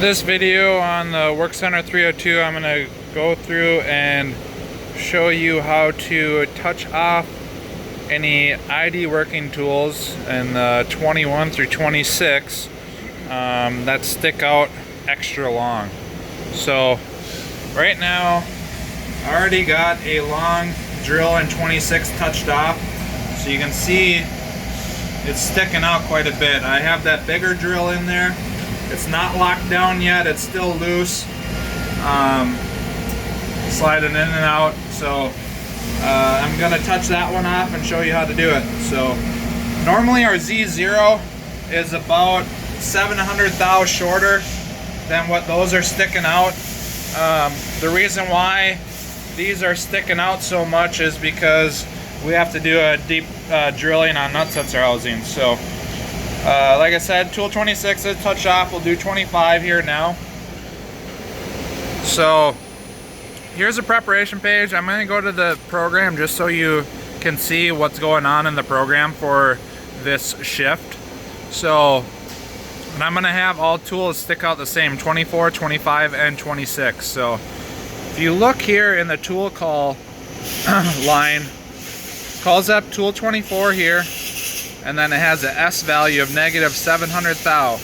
this video on the Work Center 302, I'm going to go through and show you how to touch off any ID working tools in the 21 through 26 that stick out extra long. So right now I already got a long drill in 26 touched off, so you can see it's sticking out quite a bit. I have that bigger drill in there. It's not locked down yet, it's still loose, sliding in and out. So I'm gonna touch that one off and show you how to do it. So normally our Z0 is about 700 thou shorter than what those are sticking out. The reason why these are sticking out so much is because we have to do a deep drilling on nut sensor housing. So like I said, tool 26 is touched off. We'll do 25 here now. So here's a preparation page. I'm going to go to the program just so you can see what's going on in the program for this shift. So I'm going to have all tools stick out the same, 24, 25, and 26. So if you look here in the tool call line, calls up tool 24 here, and then it has an S value of negative 700 thou.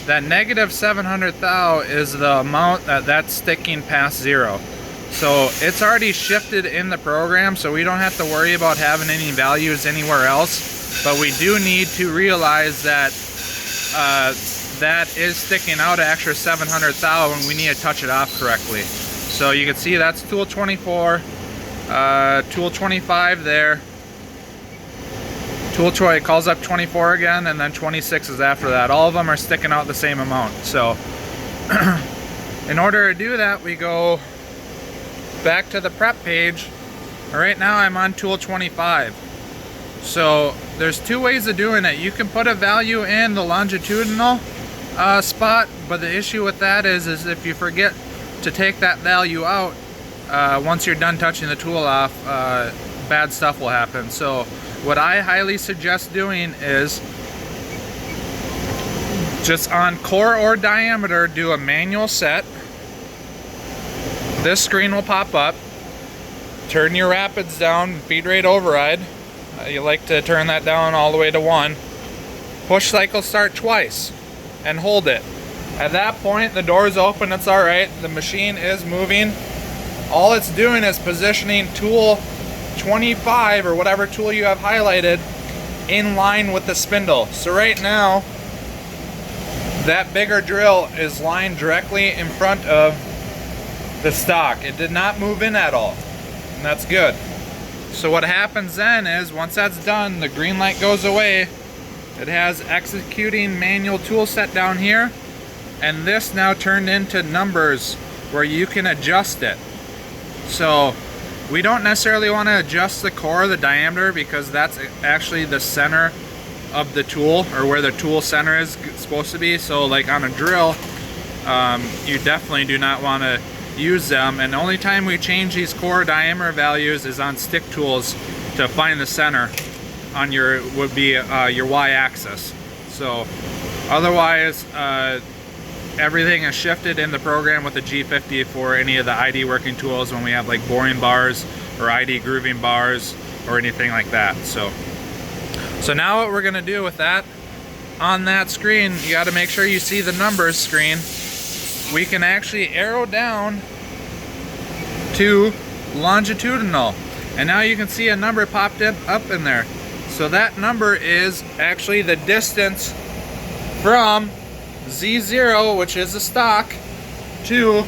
That negative 700 thou is the amount that's sticking past zero. So it's already shifted in the program, so we don't have to worry about having any values anywhere else. But we do need to realize that that is sticking out an extra 700 thou, and we need to touch it off correctly. So you can see that's tool 24, tool 25 there. Tool Troy calls up 24 again, and then 26 is after that. All of them are sticking out the same amount. So in order to do that, we go back to the prep page. Right now I'm on tool 25. So there's two ways of doing it. You can put a value in the longitudinal spot, but the issue with that is if you forget to take that value out, once you're done touching the tool off, bad stuff will happen. So what I highly suggest doing is just on core or diameter, do a manual set. This screen will pop up. Turn your rapids down, feed rate override. You like to turn that down all the way to 1. Push cycle start twice and hold it. At that point, the door's open, it's alright. The machine is moving. All it's doing is positioning tool 25 or whatever tool you have highlighted in line with the spindle. So right now that bigger drill is lined directly in front of the stock. It did not move in at all, and that's good. So what happens then is once that's done, the green light goes away. It has executing manual tool set down here, and this now turned into numbers where you can adjust it. So we don't necessarily want to adjust the core, the diameter, because that's actually the center of the tool, or where the tool center is supposed to be. So like on a drill, you definitely do not want to use them, and the only time we change these core diameter values is on stick tools to find the center on your your y-axis. So otherwise everything is shifted in the program with the G50 for any of the ID working tools when we have like boring bars or ID grooving bars or anything like that. So now what we're going to do with that, on that screen, you got to make sure you see the numbers screen. We can actually arrow down to longitudinal, and now you can see a number popped up in there. So that number is actually the distance from Z0, which is the stock, to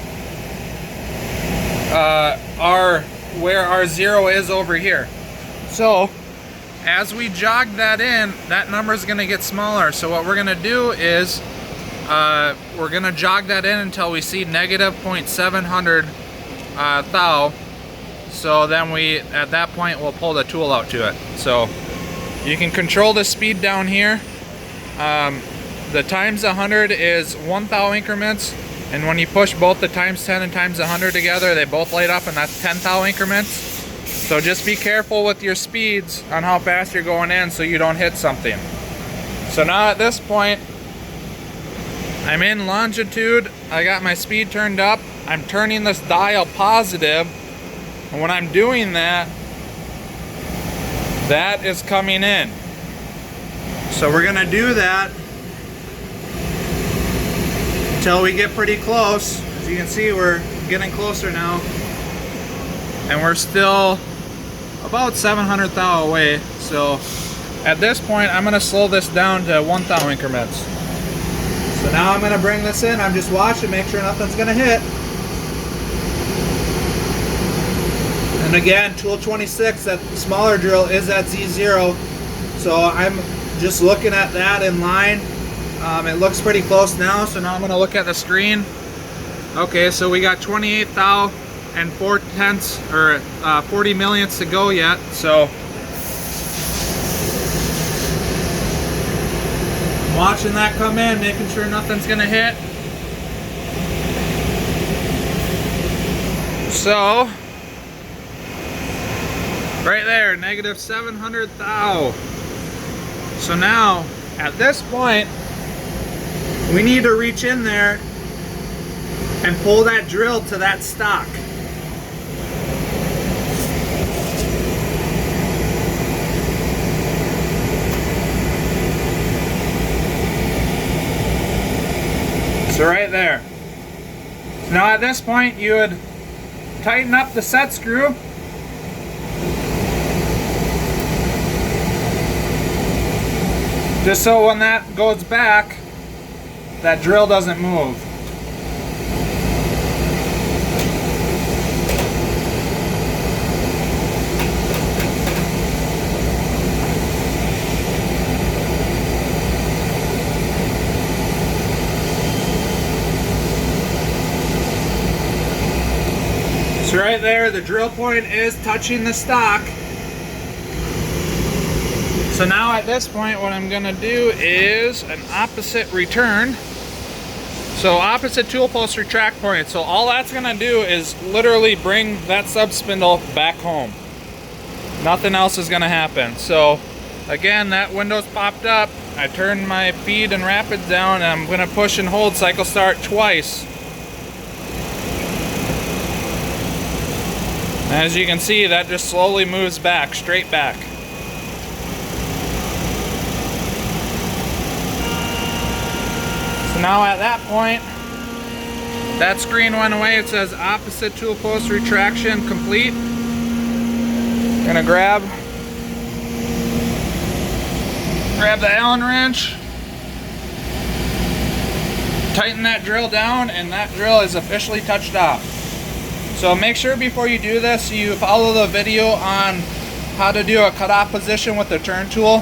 where our 0 is over here. So as we jog that in, that number is going to get smaller. So what we're going to do is we're going to jog that in until we see negative 0.700 thou. So then at that point we'll pull the tool out to it. So you can control the speed down here. The times 100 is 1 thou increments, and when you push both the times 10 and times 100 together, they both light up, and that's 10 thou increments. So just be careful with your speeds on how fast you're going in so you don't hit something. So now at this point, I'm in longitude, I got my speed turned up, I'm turning this dial positive, and when I'm doing that, that is coming in. So we're gonna do that until we get pretty close. As you can see, we're getting closer now, and we're still about 700 thou away. So at this point, I'm gonna slow this down to 1 thou increments. So now I'm gonna bring this in. I'm just watching, make sure nothing's gonna hit. And again, tool 26, that smaller drill, is at Z0. So I'm just looking at that in line. It looks pretty close now, so now I'm gonna look at the screen. Okay, so we got 28 thou and 4/10 or 40 millionths to go yet. So I'm watching that come in, making sure nothing's gonna hit. So right there, negative 700 thou. So now, at this point, we need to reach in there and pull that drill to that stock. So right there. So now at this point, you would tighten up the set screw. Just so when that goes back, that drill doesn't move. So right there, the drill point is touching the stock. So now at this point, what I'm gonna do is an opposite return. So opposite tool post retract point. So all that's gonna do is literally bring that sub spindle back home. Nothing else is gonna happen. So again, that window's popped up. I turned my feed and rapids down, and I'm gonna push and hold cycle start twice. As you can see, that just slowly moves back, straight back. So now at that point, that screen went away. It says opposite tool post retraction complete. I'm gonna grab the Allen wrench, tighten that drill down, and that drill is officially touched off. So make sure before you do this, you follow the video on how to do a cutoff position with the turn tool,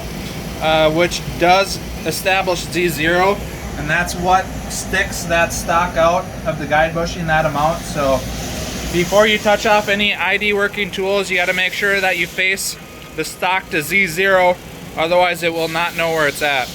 which does establish Z0, and that's what sticks that stock out of the guide bushing that amount. So before you touch off any ID working tools, you got to make sure that you face the stock to Z0, otherwise it will not know where it's at.